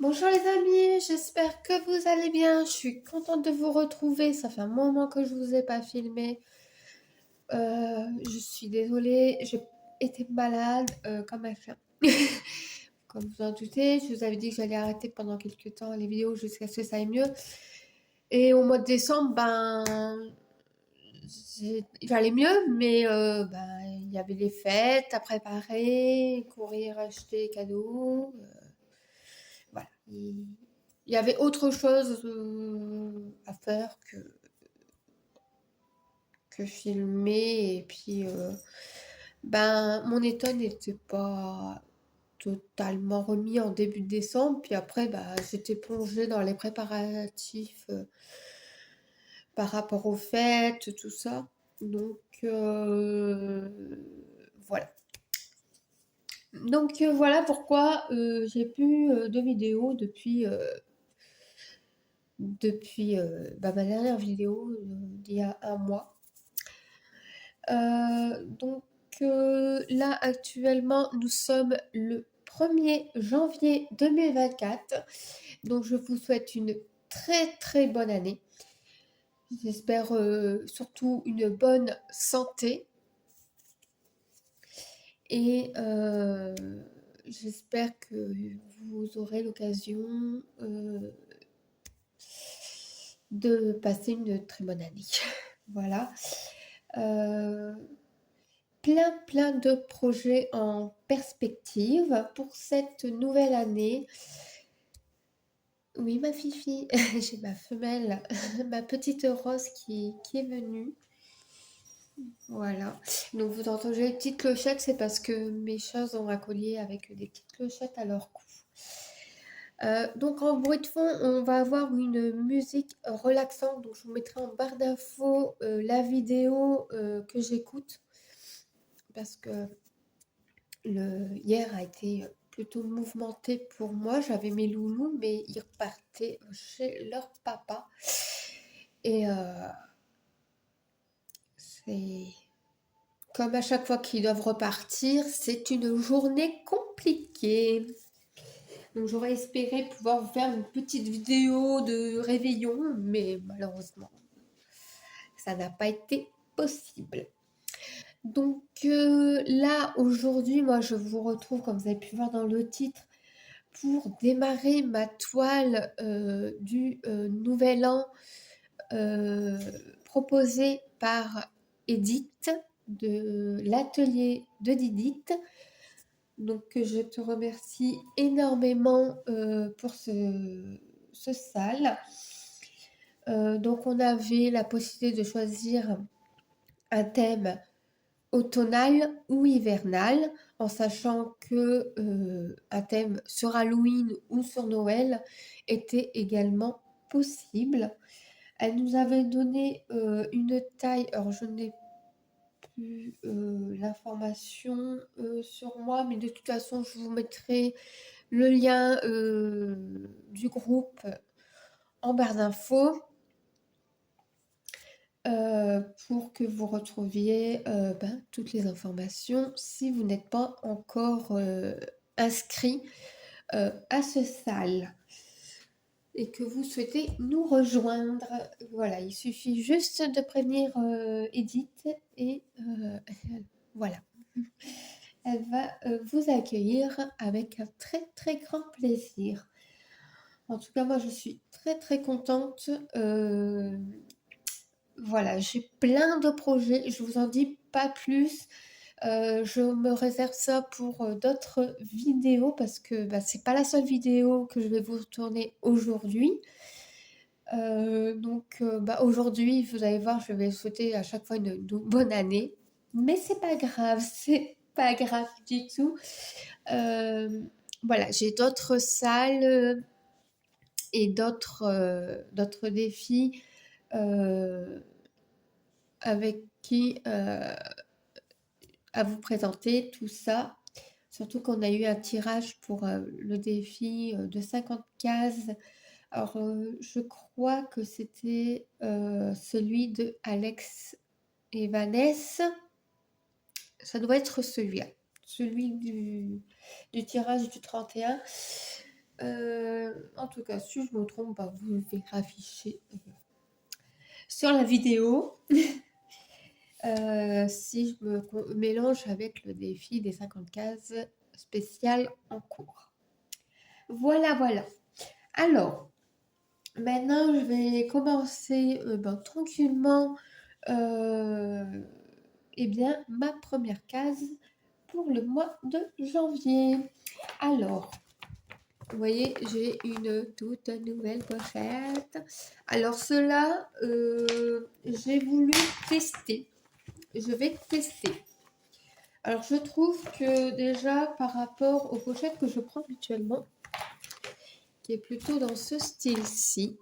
Bonjour les amis, j'espère que vous allez bien. Je suis contente de vous retrouver. Ça fait un moment que je vous ai pas filmé. Je suis désolée, j'ai été malade comme un chien. Comme vous en doutez, je vous avais dit que j'allais arrêter pendant quelques temps les vidéos jusqu'à ce que ça aille mieux. Et au mois de décembre, j'allais mieux, mais il y avait les fêtes à préparer, courir acheter des cadeaux. Voilà. Il y avait autre chose à faire que filmer. Et puis, mon état n'était pas totalement remis en début de décembre. Puis après, j'étais plongée dans les préparatifs par rapport aux fêtes, tout ça. Donc, voilà. Donc, voilà pourquoi j'ai plus de vidéos depuis ma dernière vidéo d'il y a un mois. Donc là actuellement nous sommes le 1er janvier 2024. Donc je vous souhaite une très très bonne année. J'espère surtout une bonne santé et j'espère que vous aurez l'occasion de passer une très bonne année. Voilà. Euh, plein de projets en perspective pour cette nouvelle année. Oui, ma fifi, j'ai ma femelle, ma petite Rose qui est venue. Voilà. Donc vous entendez les petites clochettes, c'est parce que mes chats ont un collier avec des petites clochettes à leur cou. Donc en bruit de fond, on va avoir une musique relaxante. Donc je vous mettrai en barre d'infos la vidéo que j'écoute parce que hier a été plutôt mouvementé pour moi. J'avais mes loulous, mais ils repartaient chez leur papa. Et c'est comme à chaque fois qu'ils doivent repartir, c'est une journée compliquée. Donc j'aurais espéré pouvoir vous faire une petite vidéo de réveillon, mais malheureusement, ça n'a pas été possible. Donc là, aujourd'hui, moi, je vous retrouve, comme vous avez pu voir dans le titre, pour démarrer ma toile du Nouvel An proposée par Edith de l'atelier de Didith. Donc je te remercie énormément pour ce sale. Donc on avait la possibilité de choisir un thème automnal ou hivernal, en sachant que un thème sur Halloween ou sur Noël était également possible. Elle nous avait donné une taille, alors je n'ai plus l'information sur moi, mais de toute façon je vous mettrai le lien du groupe en barre d'infos. Pour que vous retrouviez toutes les informations si vous n'êtes pas encore inscrit à ce salle et que vous souhaitez nous rejoindre. Voilà, il suffit juste de prévenir Edith et voilà. Elle va vous accueillir avec un très très grand plaisir. En tout cas, moi je suis très très contente. Voilà, j'ai plein de projets, je vous en dis pas plus. Je me réserve ça pour d'autres vidéos parce que c'est pas la seule vidéo que je vais vous tourner aujourd'hui. Aujourd'hui, vous allez voir, je vais souhaiter à chaque fois une bonne année. Mais c'est pas grave, c'est pas grave du tout. Voilà, j'ai d'autres salles et d'autres défis avec qui à vous présenter tout ça. Surtout qu'on a eu un tirage pour le défi de 50 cases. Alors, je crois que c'était celui de Alex et Vanessa. Ça doit être celui-là, celui du tirage du 31. En tout cas, si je me trompe, bah, vous le verrez affiché sur la vidéo. Si je me mélange avec le défi des 50 cases spéciales en cours. Voilà, voilà. Alors, maintenant, je vais commencer tranquillement eh bien, ma première case pour le mois de janvier. Alors, vous voyez, j'ai une toute nouvelle pochette. Alors, cela, j'ai voulu tester. Je vais tester. Alors, je trouve que déjà, par rapport aux pochettes que je prends habituellement, qui est plutôt dans ce style-ci,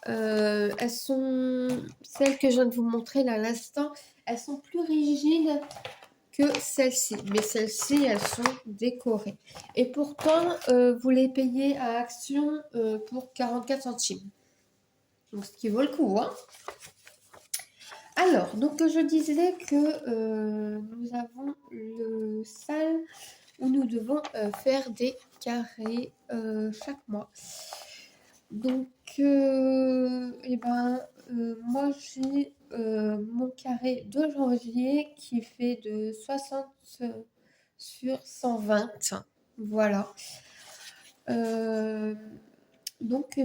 elles sont, celles que je viens de vous montrer là à l'instant, elles sont plus rigides que celles-ci. Mais celles-ci, elles sont décorées. Et pourtant, vous les payez à Action pour 44 centimes. Donc, ce qui vaut le coup, hein. Alors, donc je disais que nous avons le salle où nous devons faire des carrés chaque mois. Donc, moi j'ai mon carré de janvier qui fait de 60 sur 120. Voilà. Donc,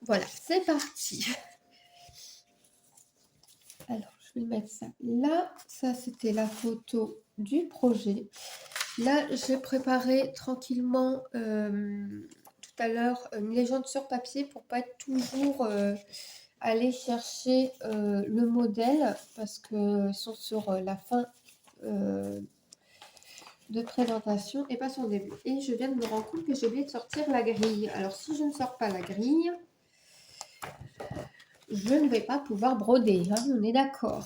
voilà, c'est parti. Alors, je vais mettre ça là. Ça, c'était la photo du projet. Là, j'ai préparé tranquillement tout à l'heure une légende sur papier pour pas être toujours aller chercher le modèle parce qu'ils sont sur la fin de présentation et pas son début. Et je viens de me rendre compte que j'ai oublié de sortir la grille. Alors, si je ne sors pas la grille, je ne vais pas pouvoir broder, hein, on est d'accord.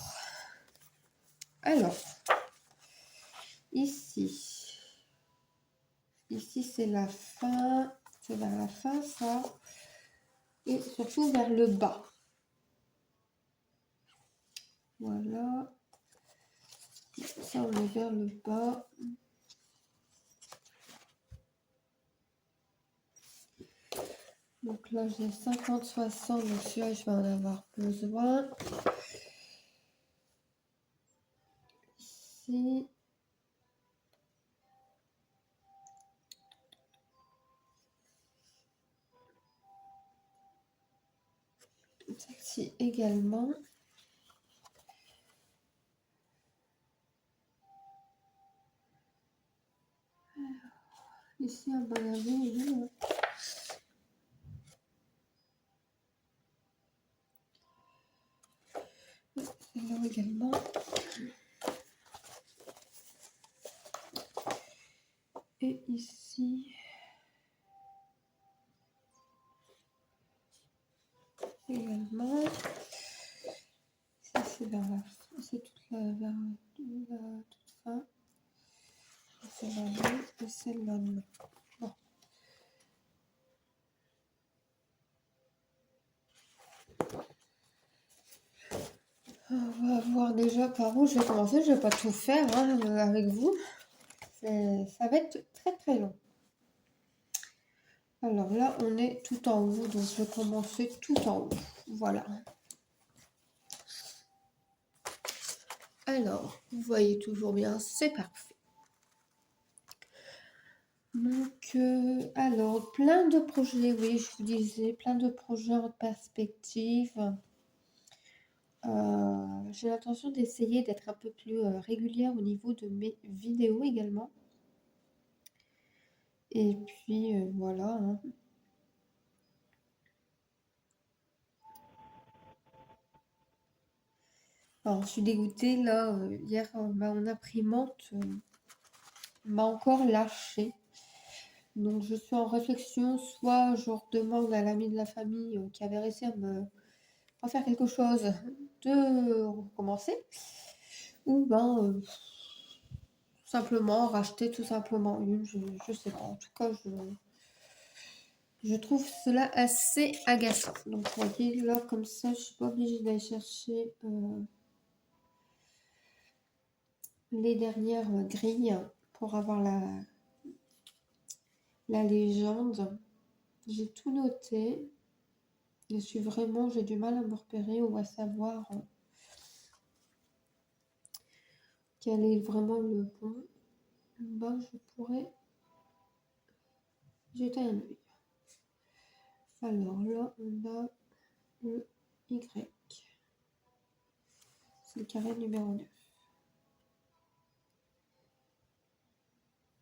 Alors, ici c'est la fin, c'est vers la fin ça, et surtout vers le bas. Voilà, ça on est vers le bas. Donc là j'ai 50-60, donc celui-là je vais en avoir besoin. Ici. Celle-ci également. Ici à mon avis, oui. Celle-là également. Et ici également. Ça c'est vers la fin, c'est toute vers la toute fin. Celle-là oui, et celle-là non. Bon. On va voir déjà par où je vais commencer. Je vais pas tout faire hein, avec vous. Ça va être très très long. Alors là, on est tout en haut, donc je vais commencer tout en haut. Voilà. Alors, vous voyez toujours bien, c'est parfait. Donc, alors, plein de projets, oui, je vous disais, plein de projets en perspective. J'ai l'intention d'essayer d'être un peu plus régulière au niveau de mes vidéos également. Et puis, voilà. Hein. Alors, je suis dégoûtée, là, hier, mon imprimante m'a encore lâché. Donc, je suis en réflexion, soit je redemande à l'ami de la famille qui avait réussi à me faire quelque chose de recommencer, ou simplement racheter tout simplement une, je sais pas. En tout cas, je trouve cela assez agaçant. Donc, vous voyez, là, comme ça, je suis pas obligée d'aller chercher les dernières grilles pour avoir la légende. J'ai tout noté. J'ai du mal à me repérer ou à savoir quel est vraiment le bon. Ben, je pourrais jeter un œil. Alors là, on a le Y. C'est le carré numéro 9.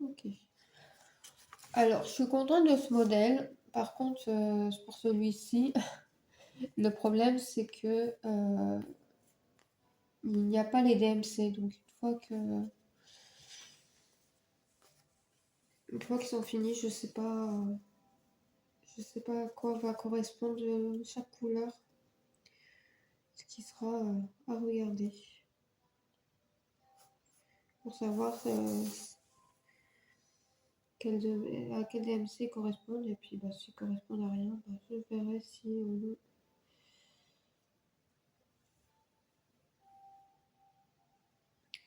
Ok. Alors, je suis contente de ce modèle. Par contre, pour celui-ci, le problème, c'est que il n'y a pas les DMC. Donc, une fois qu'ils sont finis, je sais pas à quoi va correspondre chaque couleur. Ce qui sera à regarder pour savoir à quel DMC correspondent. Et puis, bah, s'ils correspondent à rien, bah, je verrai si ou non.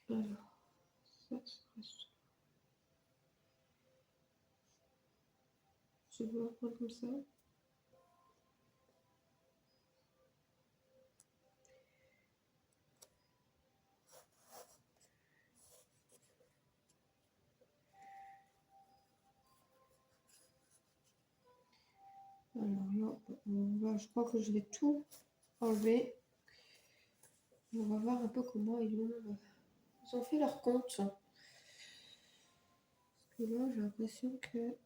Alors, ça sera. Je vais reprendre comme ça. Alors là, je crois que je vais tout enlever. On va voir un peu comment ils ont fait leur compte. Parce que là, j'ai l'impression que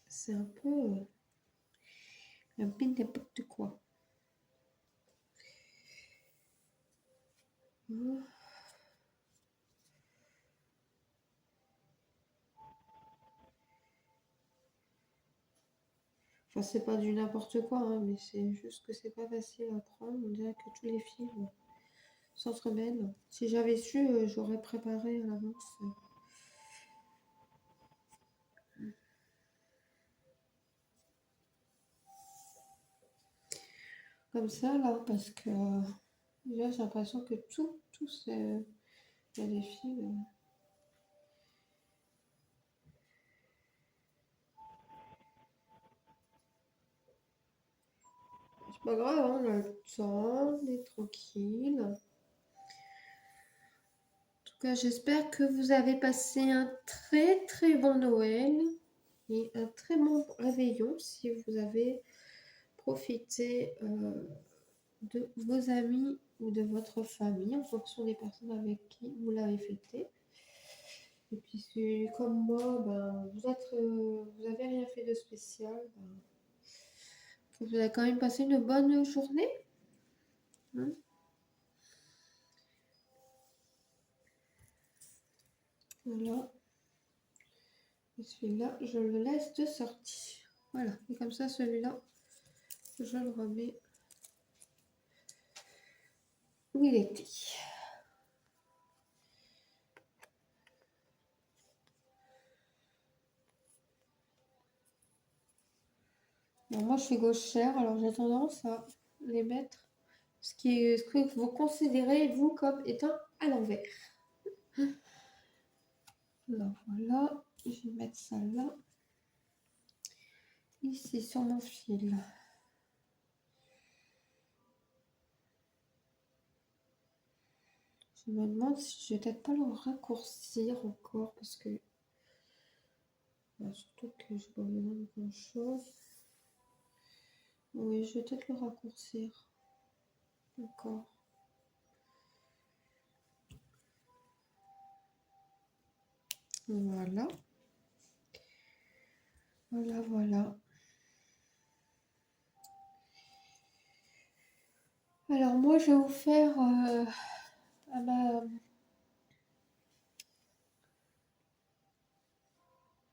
c'est un peu un peu n'importe quoi. Enfin, c'est pas du n'importe quoi, hein, mais c'est juste que c'est pas facile à prendre. On dirait que tous les fils s'entremêlent. Si j'avais su, j'aurais préparé à l'avance. Comme ça, là, parce que déjà, j'ai l'impression que tout c'est. Il y a des fils. C'est pas grave, hein, on a le temps, on est tranquille. En tout cas, j'espère que vous avez passé un très très bon Noël et un très bon réveillon si vous avez profité de vos amis ou de votre famille en fonction des personnes avec qui vous l'avez fêté. Et puis si comme moi, ben, vous avez rien fait de spécial, ben, vous avez quand même passé une bonne journée. Hein. Voilà. Et celui-là, je le laisse de sortie. Voilà. Et comme ça, celui-là, je le remets où il était. Alors moi, je suis gauchère, alors j'ai tendance à les mettre ce que vous considérez, vous, comme étant à l'envers. Alors voilà, je vais mettre ça là, ici sur mon fil. Je me demande si je vais peut-être pas le raccourcir encore parce que surtout que j'ai pas besoin de grand chose. Oui, je vais peut-être le raccourcir. D'accord. Voilà. Voilà, voilà. Alors moi, je vais vous faire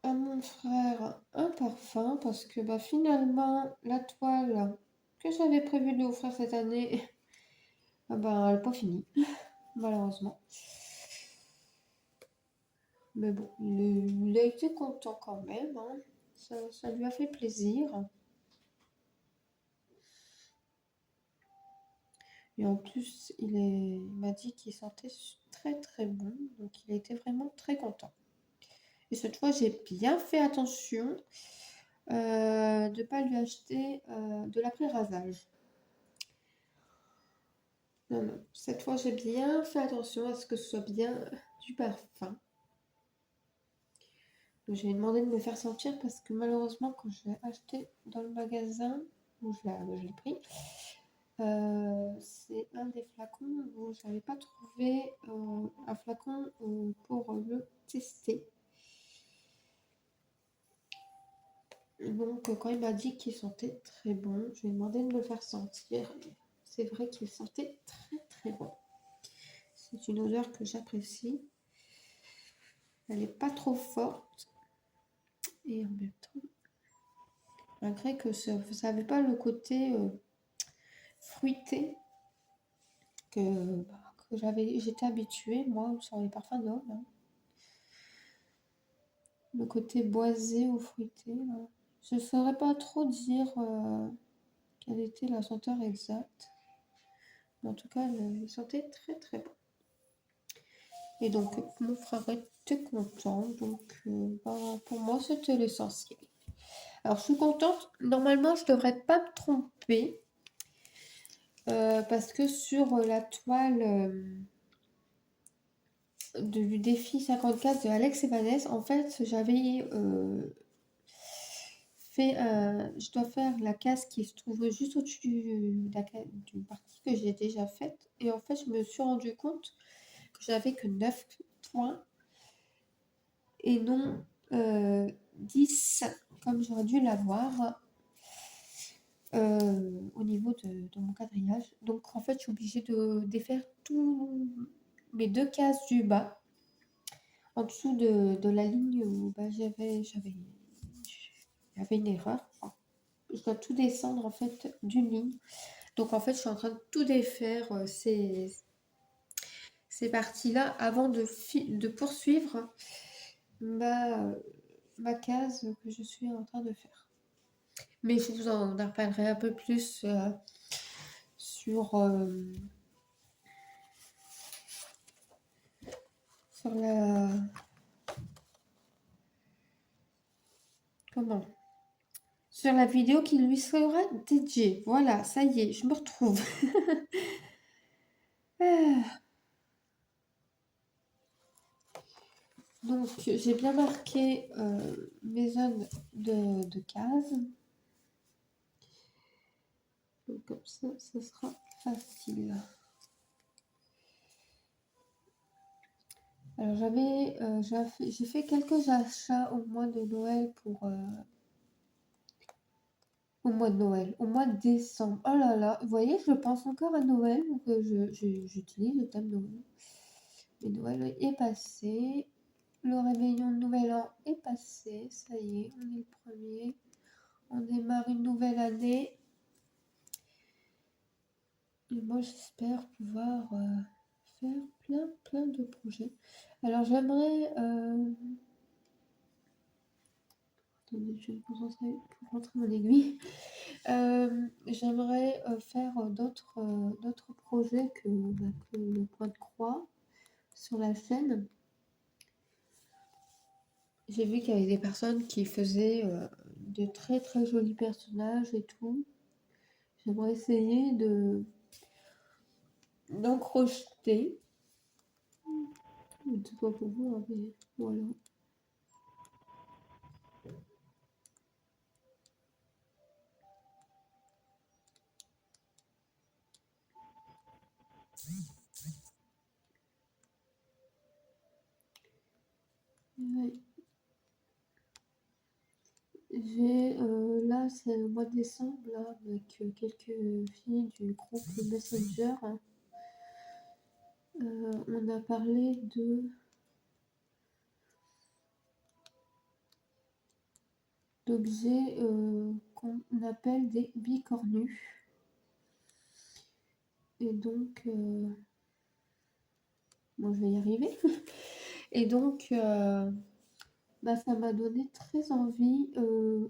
à mon frère un parfum parce que bah, finalement, la toile que j'avais prévu de lui offrir cette année, ah bah, elle n'est pas finie, malheureusement. Mais bon, il a été content quand même, hein. Ça lui a fait plaisir. Et en plus, il m'a dit qu'il sentait très très bon, donc il était vraiment très content. Et cette fois, j'ai bien fait attention de ne pas lui acheter de l'après-rasage. Non, non, cette fois, j'ai bien fait attention à ce que ce soit bien du parfum. Donc, j'ai demandé de me faire sentir parce que malheureusement, quand je l'ai acheté dans le magasin où je l'ai pris, c'est un des flacons où je n'avais pas trouvé un flacon pour le tester. Donc, quand il m'a dit qu'il sentait très bon, je lui ai demandé de me le faire sentir. C'est vrai qu'il sentait très très bon. C'est une odeur que j'apprécie. Elle n'est pas trop forte. Et en même temps, malgré que ça n'avait pas le côté fruité que j'étais habituée, moi, sur les parfums d'homme. Hein. Le côté boisé ou fruité. Là. Je ne saurais pas trop dire quelle était la senteur exacte. Mais en tout cas, il sentait très très bon. Et donc, mon frère était content. Donc, pour moi, c'était l'essentiel. Alors, je suis contente. Normalement, je ne devrais pas me tromper. Parce que sur la toile du défi 54 de Alex et Vanessa, en fait, j'avais je dois faire la case qui se trouve juste au-dessus d'une partie que j'ai déjà faite. Et en fait, je me suis rendu compte que j'avais que 9 points et non 10 comme j'aurais dû l'avoir au niveau de mon quadrillage. Donc en fait, je suis obligée de défaire tous mes 2 cases du bas en dessous de la ligne où il y avait une erreur. Je dois tout descendre en fait d'une ligne. Donc en fait, je suis en train de tout défaire ces parties-là avant de poursuivre ma case que je suis en train de faire. Mais je vous en reparlerai un peu plus sur la... Comment? Sur la vidéo qui lui sera dédiée. Voilà, ça y est, je me retrouve. Donc, j'ai bien marqué mes zones de cases. Donc, comme ça, ce sera facile. Alors, j'ai fait quelques achats au mois de Noël au mois de décembre. Oh là là, vous voyez, je pense encore à Noël, donc j'utilise le thème Noël. Mais Noël est passé. Le réveillon de Nouvel An est passé. Ça y est, on est le premier. On démarre une nouvelle année. Et moi, j'espère pouvoir faire plein de projets. Alors, j'aimerais... Attendez, je vais me concentrer pour rentrer mon aiguille. J'aimerais faire d'autres projets que le point de croix sur la chaîne. J'ai vu qu'il y avait des personnes qui faisaient de très très jolis personnages et tout. J'aimerais essayer d'en crocheter. C'est pas pour vous, hein, mais voilà. Ouais. Là, c'est le mois de décembre, là, avec quelques filles du groupe Messenger. Hein. On a parlé d'objets qu'on appelle des bicornus. Et donc, bon, je vais y arriver. Et donc, ça m'a donné très envie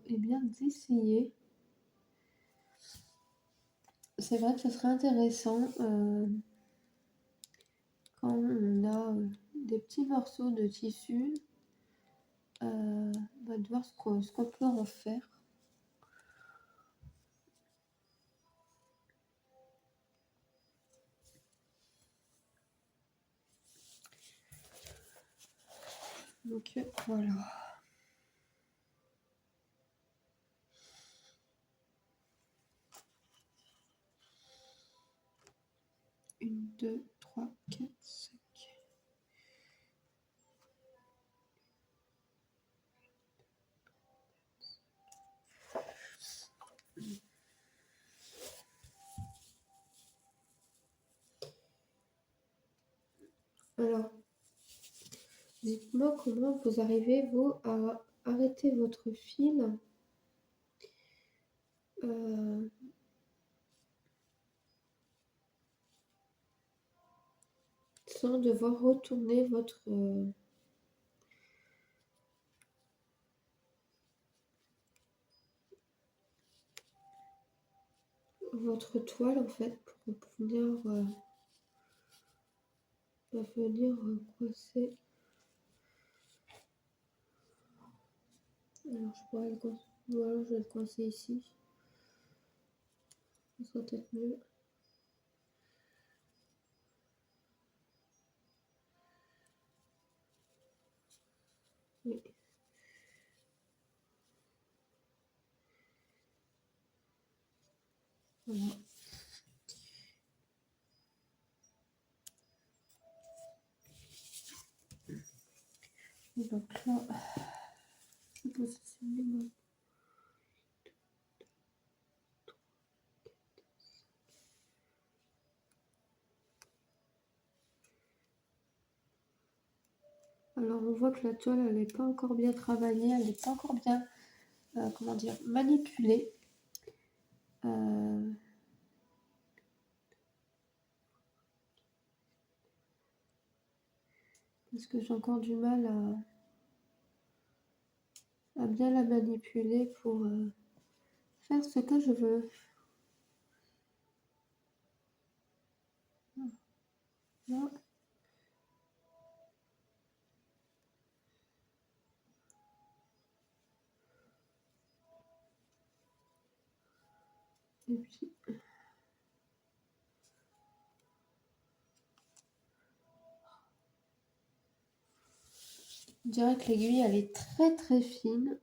bien d'essayer. C'est vrai que ce serait intéressant quand on a des petits morceaux de tissu de voir ce qu'on peut en faire. Donc voilà. Une, deux, trois, quatre, cinq. Alors, dites-moi comment vous arrivez, vous, à arrêter votre fil sans devoir retourner votre toile, en fait, pour venir coincer. Alors, je pourrais le coincer. Ou alors, je vais le coincer ici. Ça sera peut-être mieux. Oui. Voilà. Et donc là, je vais positionner mon... Alors, on voit que la toile, elle n'est pas encore bien travaillée, elle n'est pas encore bien, comment dire, manipulée. Parce que j'ai encore du mal à bien la manipuler pour faire ce que je veux. Là. Et puis... Je dirais que l'aiguille, elle est très très fine.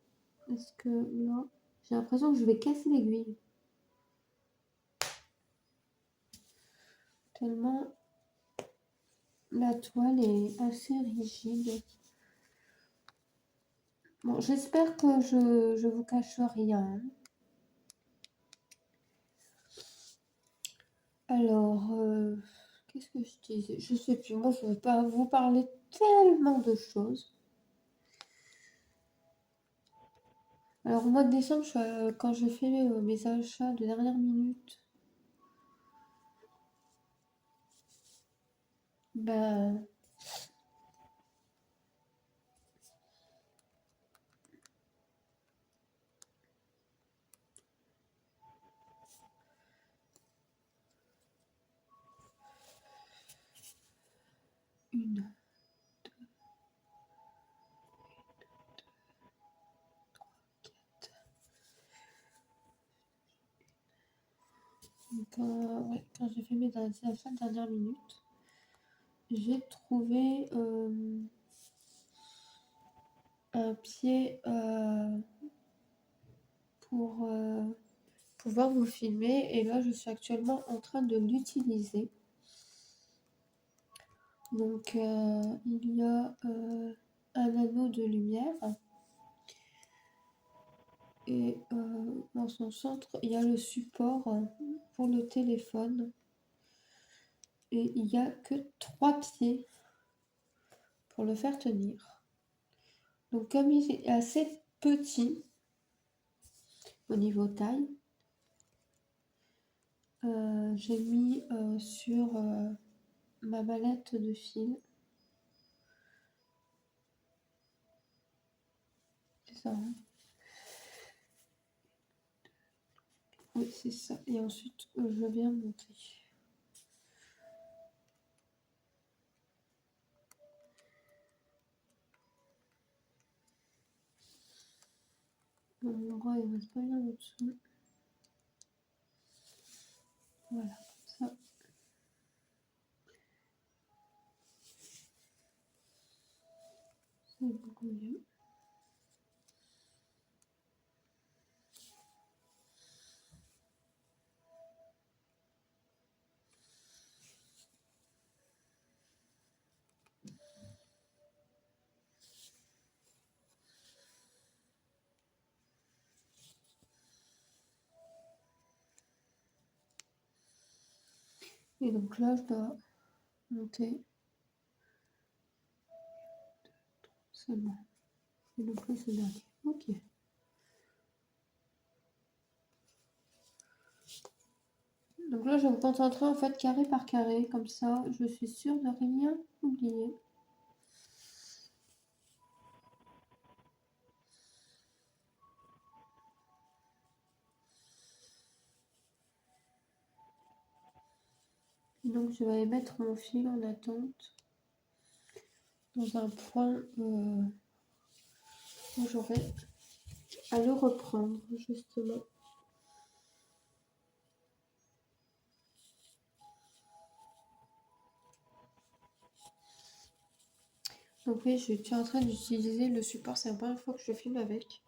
Parce que là, j'ai l'impression que je vais casser l'aiguille. Tellement la toile est assez rigide. Bon, j'espère que je vous cache rien. Alors, qu'est-ce que je disais? Je sais plus. Moi, je ne veux pas vous parler tellement de choses. Alors, au mois de décembre, quand je fais mes achats de dernière minute, ben, une, quand j'ai fait mes achats de dernière minute, j'ai trouvé un pied pour pouvoir vous filmer. Et là, je suis actuellement en train de l'utiliser. Donc, il y a un anneau de lumière. Et dans son centre, il y a le support pour le téléphone. Et il n'y a que 3 pieds pour le faire tenir. Donc, comme il est assez petit au niveau taille, j'ai mis sur ma mallette de fil. C'est ça, hein? Oui, c'est ça. Et ensuite, je viens monter. Mon bras, il reste pas bien en dessous. Voilà, comme ça. C'est beaucoup mieux. Et donc là, je dois monter. C'est bon. Et donc là, c'est dernier. Ok. Donc là, je vais me concentrer en fait carré par carré. Comme ça, je suis sûre de rien oublier. Et donc, je vais mettre mon fil en attente dans un point où j'aurai à le reprendre, justement. Donc oui, je suis en train d'utiliser le support, c'est la première fois que je filme avec.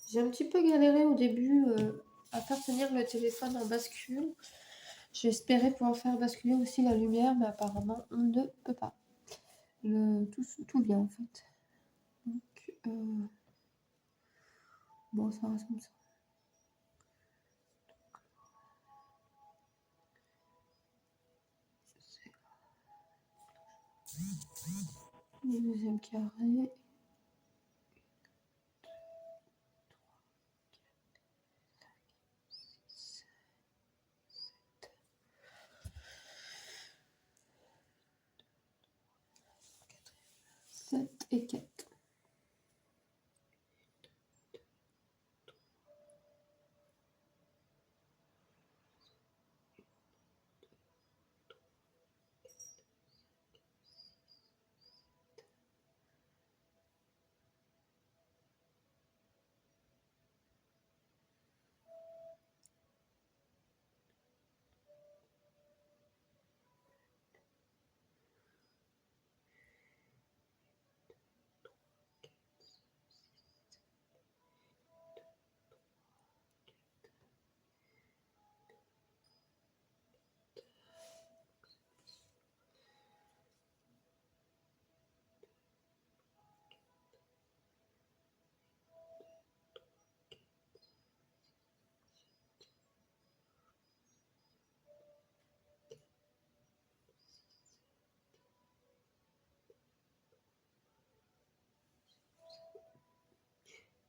J'ai un petit peu galéré au début à faire tenir le téléphone en bascule. J'espérais pouvoir faire basculer aussi la lumière, mais apparemment on ne peut pas. Tout bien en fait. Donc, bon, ça reste comme ça. Le deuxième carré. 7 et 4.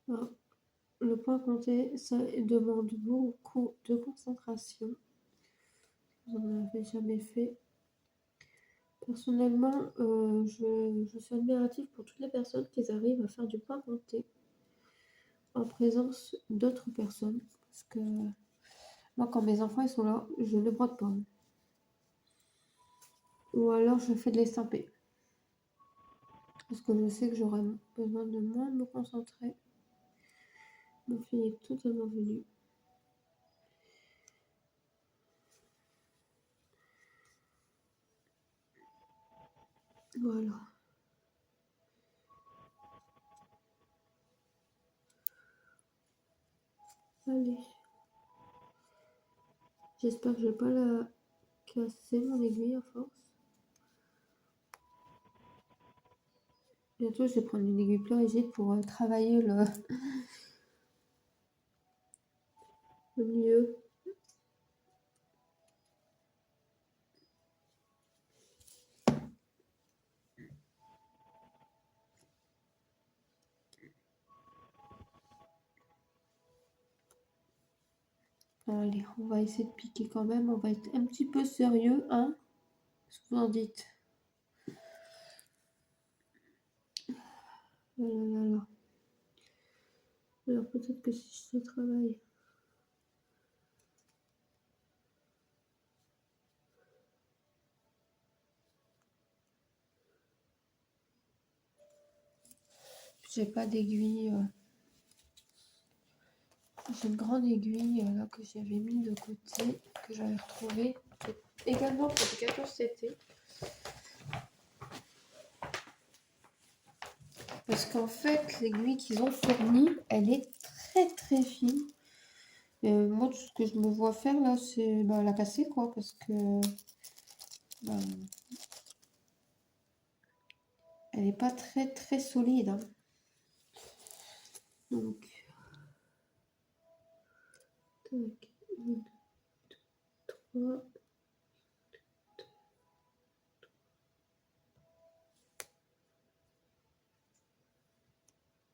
Alors, le point compté, ça demande beaucoup de concentration. Vous n'en avez jamais fait. Personnellement, je suis admirative pour toutes les personnes qui arrivent à faire du point compté en présence d'autres personnes. Parce que moi, quand mes enfants ils sont là, je ne brode pas. Ou alors je fais de l'estampé. Parce que je sais que j'aurai besoin de moins me concentrer. Mon fil est totalement venu. Voilà. Allez. J'espère que je vais pas la casser mon aiguille à force. Bientôt, je vais prendre une aiguille plus rigide pour travailler le milieu. Allez, on va essayer de piquer quand même. On va être un petit peu sérieux, hein? Qu'est-ce que vous en dites? Oh là là là. Alors peut-être que si je travaille. J'ai pas d'aiguille. j'ai une grande aiguille là, que j'avais mis de côté, que j'avais retrouvée également pour le 14 CT. Parce qu'en fait, l'aiguille qu'ils ont fournie, elle est très très fine. Moi, tout ce que je me vois faire là, c'est la casser quoi, parce que elle n'est pas très très solide. Hein. Donc, tac, 1, 2, 3.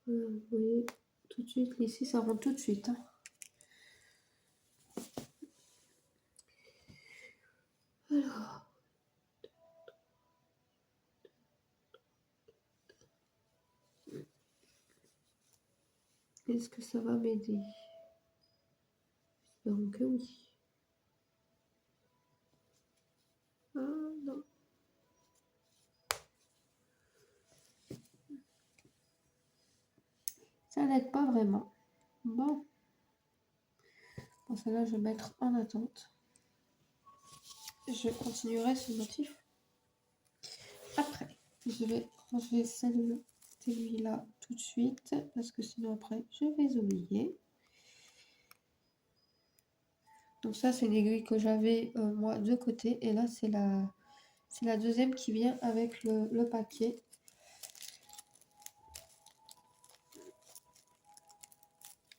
Vous voyez, tout de suite, ici, ça rentre tout de suite. Hein. Alors. Est-ce que ça va m'aider? Espérons que oui. Ah non. Ça n'aide pas vraiment. Bon. Bon, celle-là, je vais mettre en attente. Je continuerai ce motif après. Je vais ranger celui-là tout de suite parce que sinon après, je vais oublier. Donc ça, c'est une aiguille que j'avais moi de côté. Et là, c'est la deuxième qui vient avec le paquet.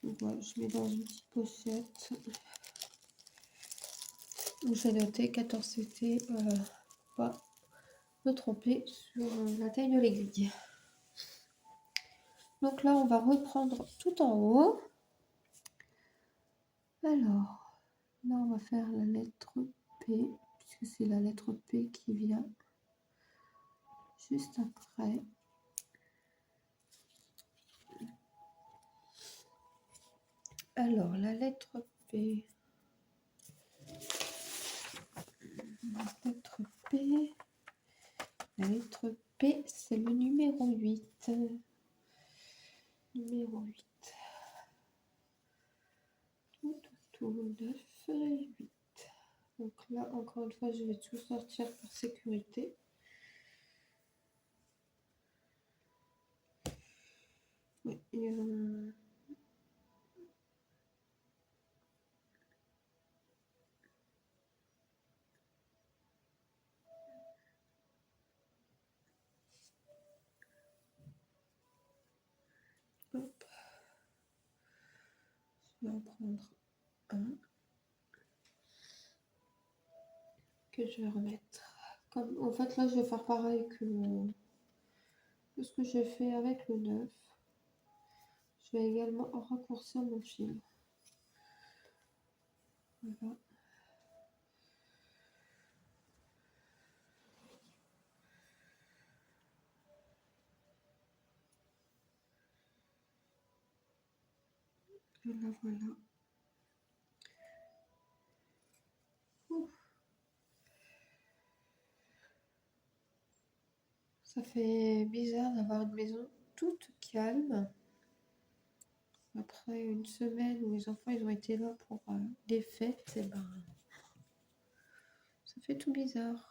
Donc, voilà, je mets dans une petite pochette. Où j'ai noté 14 CT. Pas me tromper sur la taille de l'aiguille. Donc là, on va reprendre tout en haut. Alors, là, on va faire la lettre P, puisque c'est la lettre P qui vient juste après. Alors, la lettre P. La lettre P. La lettre P, c'est le numéro 8. Numéro 8. Tout, 9 et 8. Donc là, encore une fois, je vais tout sortir pour sécurité. Oui, hop. Je vais en prendre un que je vais remettre. Comme, en fait, là, je vais faire pareil que ce que j'ai fait avec le 9. Je vais également raccourcir mon fil. Voilà. Voilà, voilà. Ouf. Ça fait bizarre d'avoir une maison toute calme. Après une semaine où les enfants ils ont été là pour des fêtes, et ben, ça fait tout bizarre.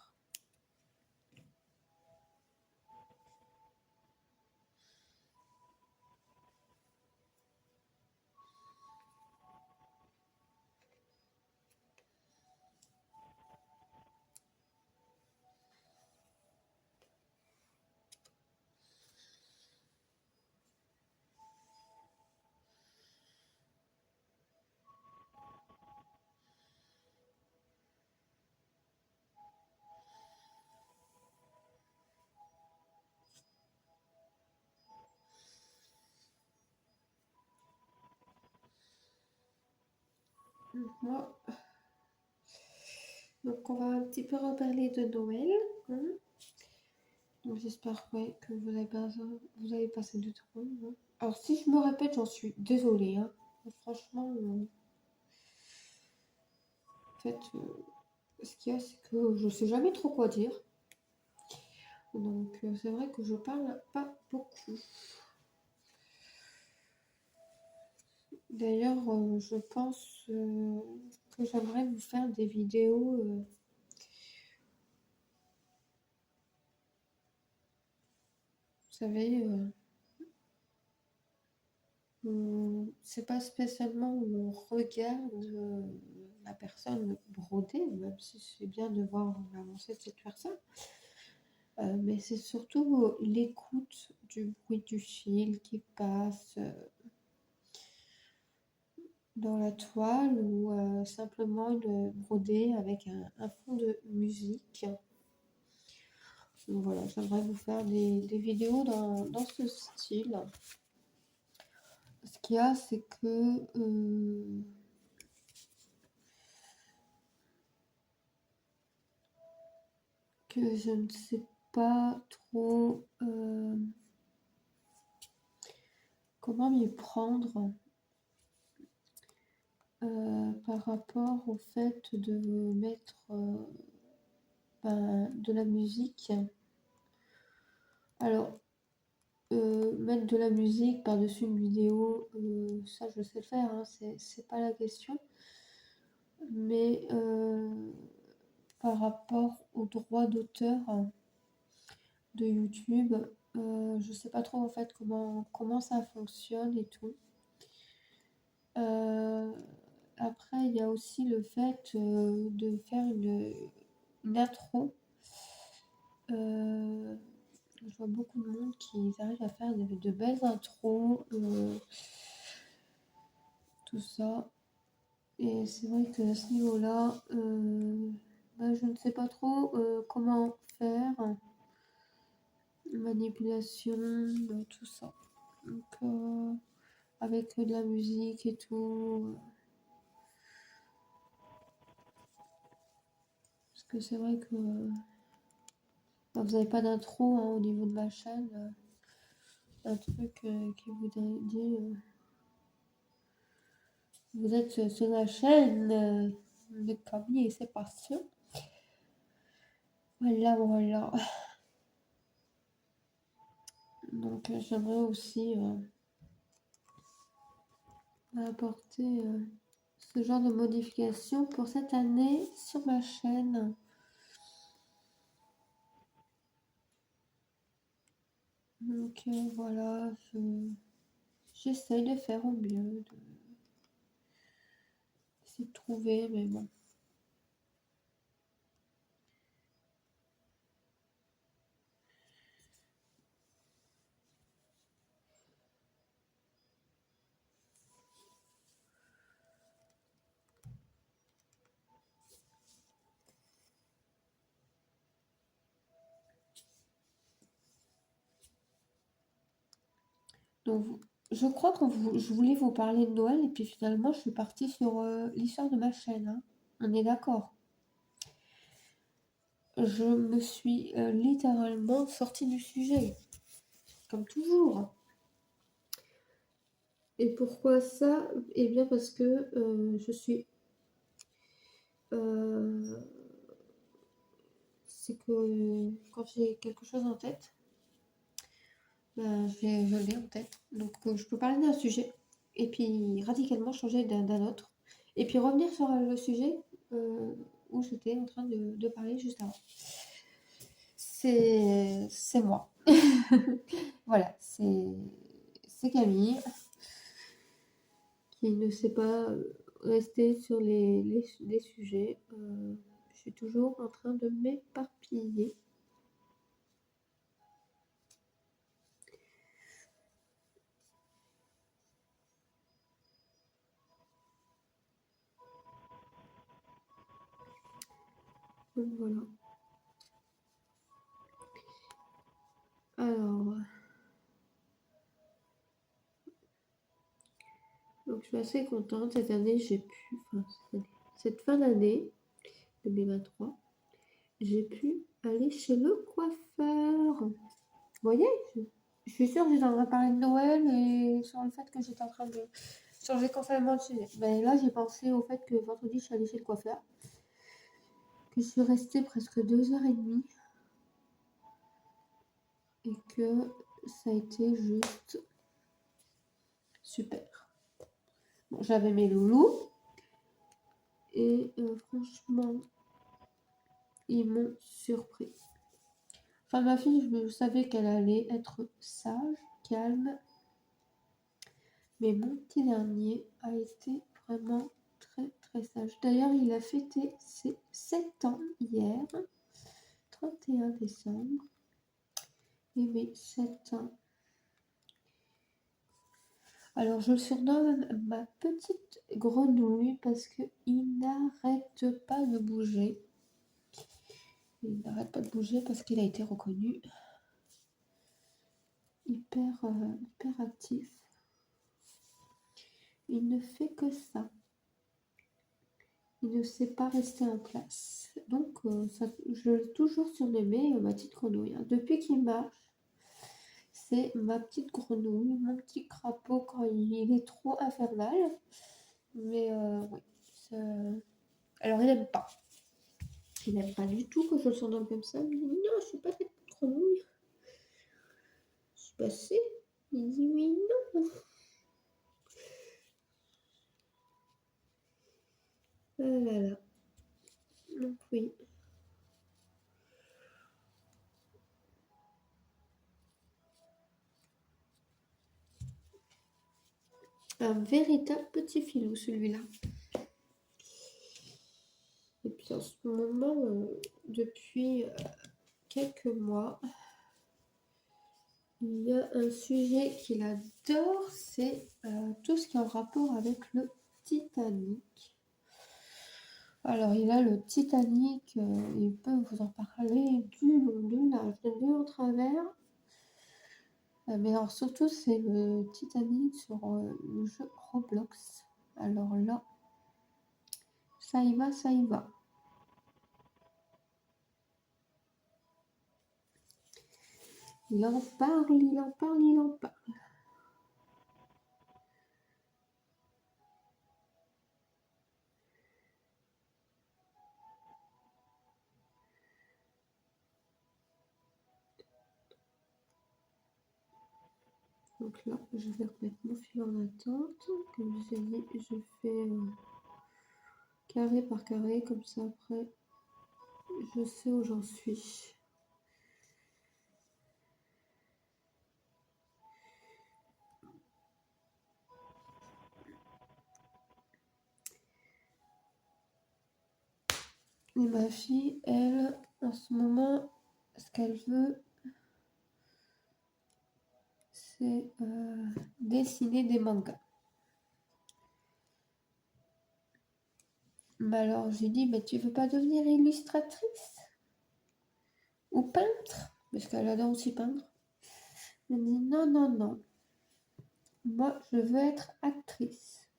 Moi, donc on va un petit peu reparler de Noël. Hein. Donc j'espère ouais, que vous avez passé du temps. Hein. Alors si je me répète, j'en suis désolée. Hein. Franchement, en fait, ce qu'il y a, c'est que je sais jamais trop quoi dire. Donc c'est vrai que je parle pas beaucoup. D'ailleurs, je pense que j'aimerais vous faire des vidéos, vous savez, c'est pas spécialement où on regarde la personne broder, même si c'est bien de voir l'avancée de cette personne, mais c'est surtout l'écoute du bruit du fil qui passe dans la toile ou simplement une brodée avec un fond de musique. Donc voilà, j'aimerais vous faire des vidéos dans ce style. Ce qu'il y a, c'est que je ne sais pas trop comment m'y prendre par rapport au fait de mettre de la musique. Alors, mettre de la musique par-dessus une vidéo, ça je sais faire, hein, c'est pas la question. Mais par rapport aux droits d'auteur de YouTube, je sais pas trop en fait comment ça fonctionne et tout. Après, il y a aussi le fait de faire une intro. Je vois beaucoup de monde qui arrivent à faire de belles intros, tout ça. Et c'est vrai que à ce niveau-là, je ne sais pas trop comment faire. Manipulation, tout ça. Donc, avec de la musique et tout. Parce que c'est vrai que vous n'avez pas d'intro hein, au niveau de ma chaîne. Un truc qui voudrait dire vous êtes sur la chaîne de Camille et ses passions. Voilà, voilà. Donc j'aimerais aussi apporter ce genre de modification pour cette année sur ma chaîne. Donc voilà, j'essaye de faire au mieux, d'essayer de trouver, mais bon. Donc je crois que je voulais vous parler de Noël et puis finalement je suis partie sur l'histoire de ma chaîne, hein. On est d'accord. Je me suis littéralement sortie du sujet, comme toujours. Et pourquoi ça? Eh bien parce que je suis... c'est que quand j'ai quelque chose en tête, je l'ai en tête. Donc je peux parler d'un sujet et puis radicalement changer d'un autre. Et puis revenir sur le sujet où j'étais en train de parler juste avant. C'est moi. Voilà, c'est Camille qui ne sait pas rester sur les sujets. Je suis toujours en train de m'éparpiller. Donc voilà. Alors, donc je suis assez contente. Cette année, cette fin d'année 2023, j'ai pu aller chez le coiffeur. Vous voyez, je suis sûre que j'en ai parlé de Noël et sur le fait que j'étais en train de changer complètement de sujet. Ben là, j'ai pensé au fait que vendredi, je suis allée chez le coiffeur, que je suis restée presque 2h30 et que ça a été juste super. Bon, j'avais mes loulous. Et franchement, ils m'ont surpris. Enfin, ma fille, je savais qu'elle allait être sage, calme. Mais mon petit dernier a été vraiment très très sage. D'ailleurs, il a fêté ses 7 ans hier, 31 décembre. Et mes 7 ans. Alors, je le surnomme ma petite grenouille parce qu'il n'arrête pas de bouger. Il n'arrête pas de bouger parce qu'il a été reconnu hyper actif. Il ne fait que ça. Il ne sait pas rester en place. Donc, je l'ai toujours surnommé ma petite grenouille. Depuis qu'il marche, c'est ma petite grenouille, mon petit crapaud quand il est trop infernal. Mais oui. Alors, il n'aime pas. Il n'aime pas du tout que je le surnomme comme ça. Il me dit non, je ne suis pas cette petite grenouille. Je suis passée. Il dit oui, non. Ah là là. Donc oui. Un véritable petit filou, celui-là. Et puis en ce moment, depuis quelques mois, il y a un sujet qu'il adore, c'est tout ce qui est en rapport avec le Titanic. Alors, il a le Titanic, il peut vous en parler du long, du large, de haut en travers. Mais alors surtout, c'est le Titanic sur le jeu Roblox. Alors là, ça y va, ça y va. Il en parle, il en parle, il en parle. Donc là, je vais remettre mon fil en attente. Comme je vous ai dit, je fais carré par carré, comme ça après, je sais où j'en suis. Et ma fille, elle, en ce moment, ce qu'elle veut, c'est dessiner des mangas. Mais alors, je lui dis, mais tu veux pas devenir illustratrice ou peintre? Parce qu'elle adore aussi peindre. Elle me dit, non, non, non. Moi, je veux être actrice.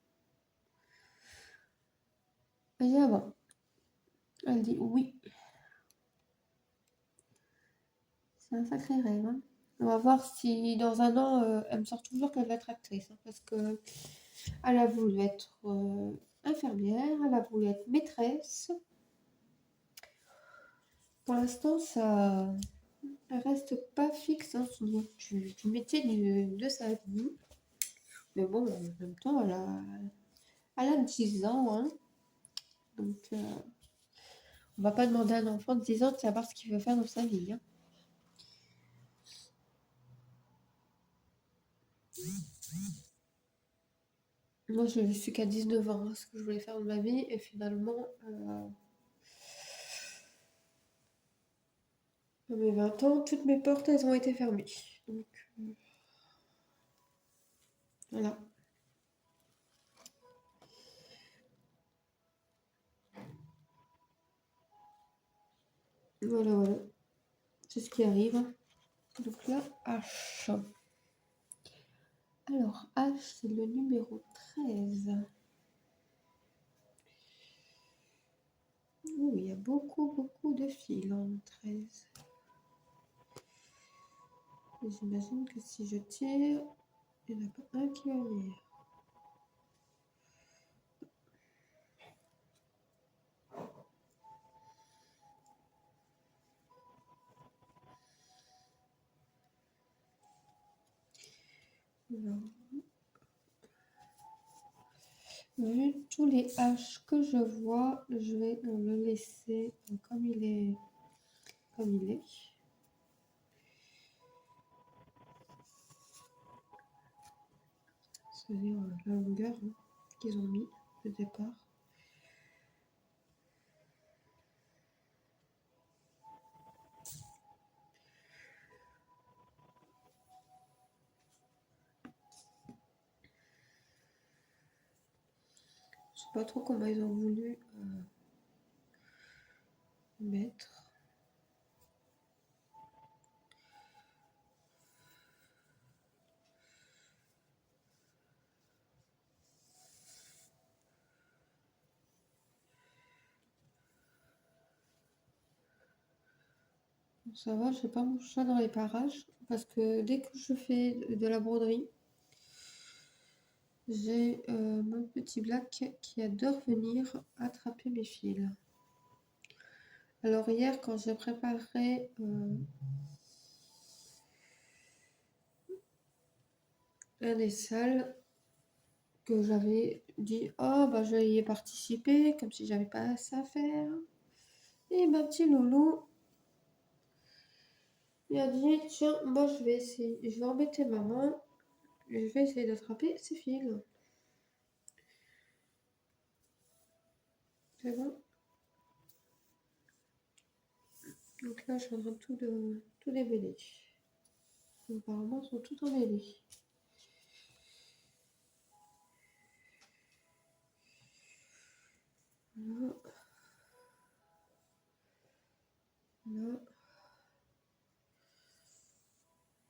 Je dis, ah bon. Elle dit, oui. C'est un sacré rêve. Hein. On va voir si dans un an, elle me sort toujours qu'elle va être actrice. Hein, parce que elle a voulu être infirmière, elle a voulu être maîtresse. Pour l'instant, ça reste pas fixe hein, du métier de sa vie. Mais bon, en même temps, elle a 10 ans. Hein, donc, on va pas demander à un enfant de 10 ans de savoir ce qu'il veut faire dans sa vie. Hein. Moi, je suis qu'à 19 ans, hein, ce que je voulais faire de ma vie. Et finalement, à mes 20 ans, toutes mes portes, elles ont été fermées. Donc, voilà. Voilà, voilà. C'est ce qui arrive. Donc là, H. Alors, H, c'est le numéro 13. Oh, il y a beaucoup de fils en 13. J'imagine que si je tire, il n'y en a pas un qui va venir. Alors, Vu tous les H que je vois, je vais le laisser comme il est. Comme il est. C'est-à-dire la longueur qu'ils ont mis au départ. Je sais pas trop comment ils ont voulu mettre. Ça va, je sais pas mon chat dans les parages parce que dès que je fais de la broderie, j'ai mon petit black qui adore venir attraper mes fils. Alors hier, quand j'ai préparé un des salles que j'avais dit, oh bah je vais y participer comme si j'avais pas assez à faire. Et ma petit loulou, il a dit, tiens, moi je vais essayer, je vais embêter maman, je vais essayer d'attraper ses fils. C'est bon. Donc là, je suis en train de tout démêler. Apparemment, ils sont tous emmêlés. Là. Là.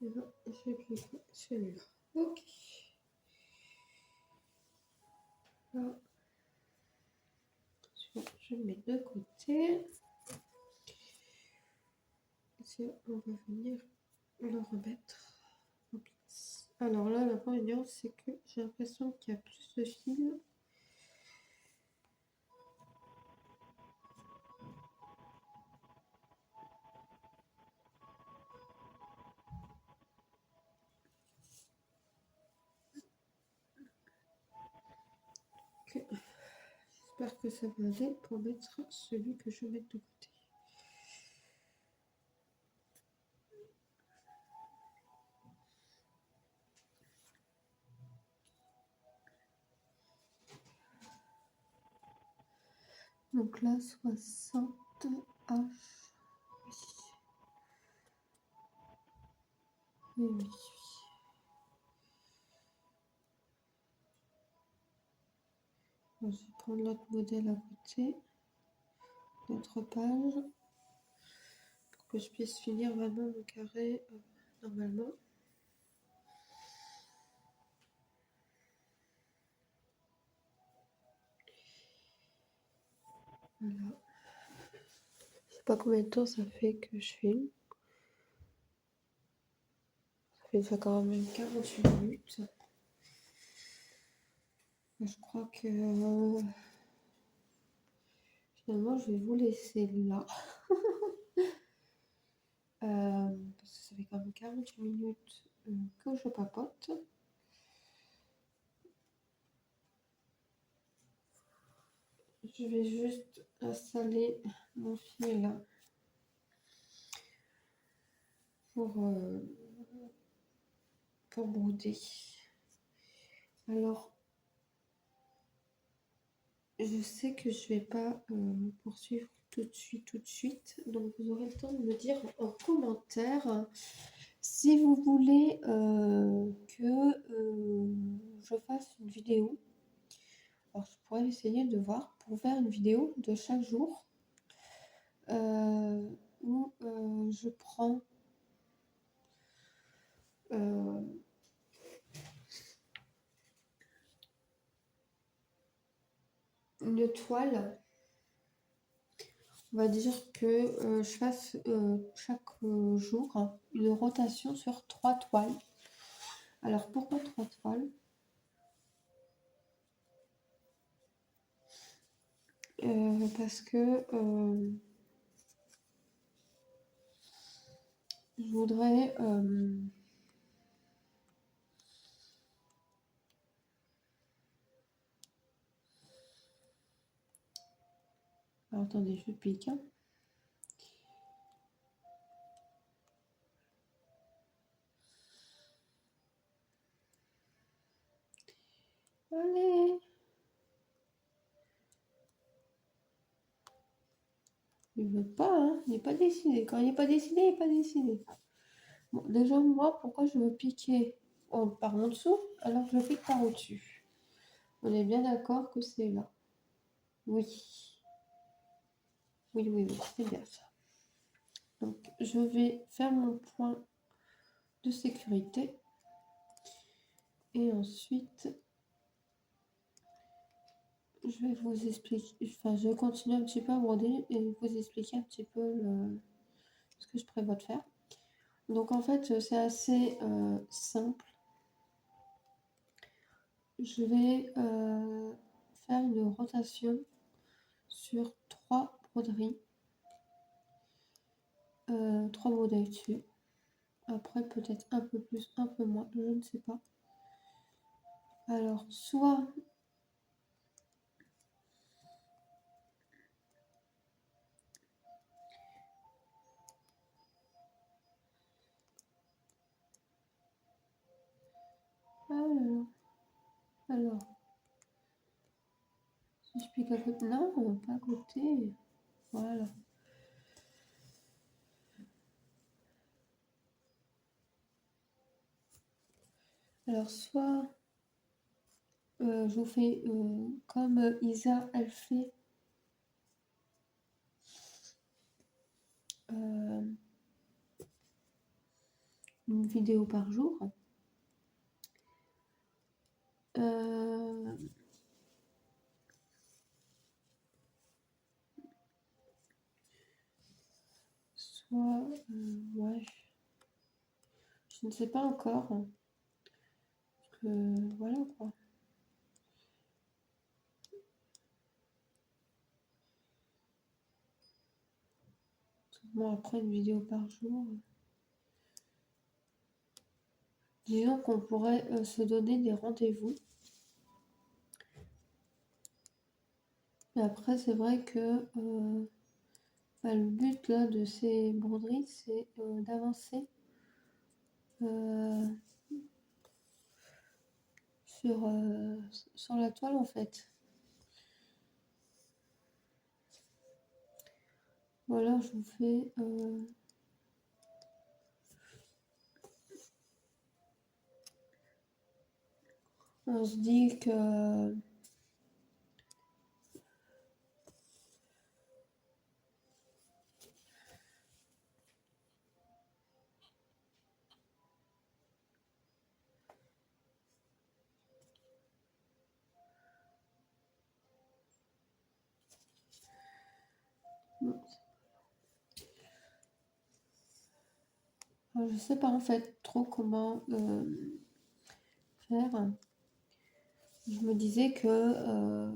Et là, j'ai cliqué celui-là. Ok. Là. Je le mets de côté. Et on va venir le remettre en place. Alors là, l'inconvénient, c'est que j'ai l'impression qu'il y a plus de fils. J'espère que ça va aller pour mettre celui que je vais mettre de côté. Donc là, 60 H. Oui. Et oui. Bon, je vais prendre l'autre modèle à côté, l'autre page, pour que je puisse finir vraiment mon carré normalement. Voilà. Je sais pas combien de temps ça fait que je filme. Ça fait déjà quand même 48 minutes. Je crois que finalement je vais vous laisser là. Parce que ça fait quand même 48 minutes que je papote. Je vais juste installer mon fil pour brouder. Alors, je sais que je vais pas poursuivre tout de suite. Donc, vous aurez le temps de me dire en commentaire si vous voulez que je fasse une vidéo. Alors, je pourrais essayer de voir pour faire une vidéo de chaque jour où je prends une toile. On va dire que je fasse chaque jour une rotation sur 3 toiles. Alors pourquoi 3 toiles? Parce que je voudrais Alors, attendez, je pique. Hein. Allez. Il veut pas, hein. Il n'est pas décidé. Quand il n'est pas décidé, il n'est pas décidé. Bon, déjà, moi, pourquoi je veux piquer par en dessous alors que je pique par au-dessus? On est bien d'accord que c'est là. Oui. Oui, oui, oui, c'est bien ça. Donc, je vais faire mon point de sécurité. Et ensuite, je vais vous expliquer, enfin, je vais continuer un petit peu à broder et vous expliquer un petit peu ce que je prévois de faire. Donc, en fait, c'est assez simple. Je vais faire une rotation sur 3 broderies. 3 broderies dessus. Après, peut-être un peu plus, un peu moins, je ne sais pas. Alors, soit alors, si je pique à côté, non, pas à côté. Voilà. Alors, soit je vous fais comme Isa, elle fait une vidéo par jour. Soit, ouais, je ne sais pas encore. Parce que, voilà quoi. Bon, après une vidéo par jour. Disons qu'on pourrait se donner des rendez-vous. Et après, c'est vrai que le but là de ces broderies, c'est d'avancer sur la toile en fait. Voilà, je vous fais on se dit que je sais pas en fait trop comment faire. Je me disais que